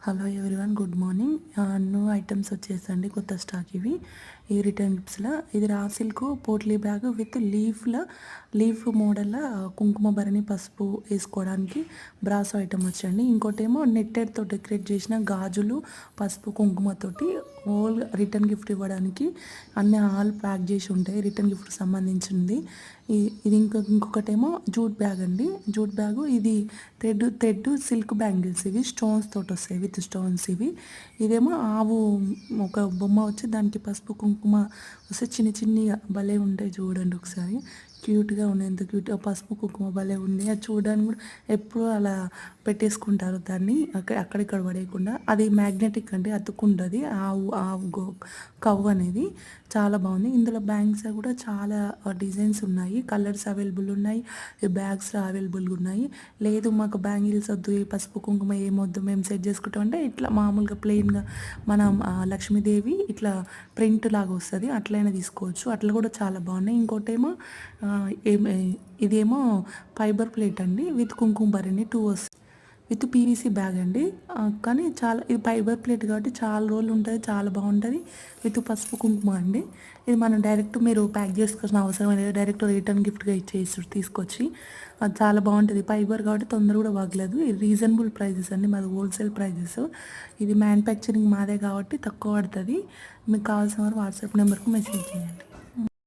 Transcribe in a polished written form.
Hello everyone, good morning. New items వచ్చేసండి, కొత్త stock ఇవి. ఈ రిటర్న్ గిఫ్ట్స్లో ఇది raw silk potli bag with leaf మోడల్లో కుంకుమ భరణి పసుపు వేసుకోవడానికి బ్రాసో ఐటమ్ వచ్చండి. ఇంకోటేమో నెట్టెడ్తో డెకరేట్ చేసిన గాజులు పసుపు కుంకుమతోటి హోల్ రిటర్న్ గిఫ్ట్ ఇవ్వడానికి అన్ని ఆల్ ప్యాక్ చేసి ఉంటాయి. రిటర్న్ గిఫ్ట్ సంబంధించింది ఇది. ఇంకొకటేమో జూట్ బ్యాగ్ అండి. జూట్ బ్యాగు ఇది థ్రెడ్ సిల్క్ బ్యాంగిల్స్, ఇవి స్టోన్స్ తోటి వస్తాయి, విత్ స్టోన్స్ ఇవి. ఇదేమో ఆవు ఒక బొమ్మ వచ్చి దానికి పసుపు కుంకుమ వస్తే చిన్న చిన్నగా భలే ఉంటాయి. చూడండి ఒకసారి, క్యూట్గా ఉన్నాయి. ఎంత క్యూట్గా పసుపు కుంకుమ భలే ఉంది. అది చూడడానికి కూడా ఎప్పుడు అలా పెట్టేసుకుంటారు దాన్ని, అక్కడిక్కడ పడేయకుండా. అది మ్యాగ్నెటిక్ అండి, అతుక్కుంటుంది. ఆవు కవ్వు అనేది చాలా బాగుంది. ఇందులో బ్యాంగ్స్ కూడా చాలా డిజైన్స్ ఉన్నాయి, కలర్స్ అవైలబుల్ ఉన్నాయి, బ్యాగ్స్ అవైలబుల్గా ఉన్నాయి. లేదు మాకు బ్యాంగిల్స్ వద్దు, ఈ పసుపు కుంకుమ ఏమొద్దు, మేము సెట్ చేసుకుంటాం అంటే ఇట్లా మామూలుగా ప్లెయిన్గా మనం లక్ష్మీదేవి ఇట్లా ప్రింట్ లాగా వస్తుంది, అట్లయినా తీసుకోవచ్చు. అట్లా కూడా చాలా బాగున్నాయి. ఇంకోటేమో ఇదేమో ఫైబర్ ప్లేట్ అండి, విత్ కుంకుమ భరణి 2 వస్తుంది, విత్ పీవీసీ బ్యాగ్ అండి. కానీ చాలా ఇది ఫైబర్ ప్లేట్ కాబట్టి చాలా రోజులు ఉంటుంది, చాలా బాగుంటుంది. విత్ పసుపు కుంకుమ అండి. ఇది మనం డైరెక్ట్ మీరు ప్యాక్ చేసుకోవాల్సిన అవసరం లేదు, డైరెక్ట్ రిటర్న్ గిఫ్ట్గా ఇచ్చేసి తీసుకొచ్చి. అది చాలా బాగుంటుంది, ఫైబర్ కాబట్టి తొందర కూడా వగలేదు. ఇది రీజనబుల్ ప్రైజెస్ అండి, మాది హోల్సేల్ ప్రైజెస్. ఇది మ్యానుఫ్యాక్చరింగ్ మాదే కాబట్టి తక్కువ పడుతుంది. మీకు కావాల్సిన వారు వాట్సాప్ నెంబర్కి మెసేజ్ చేయండి.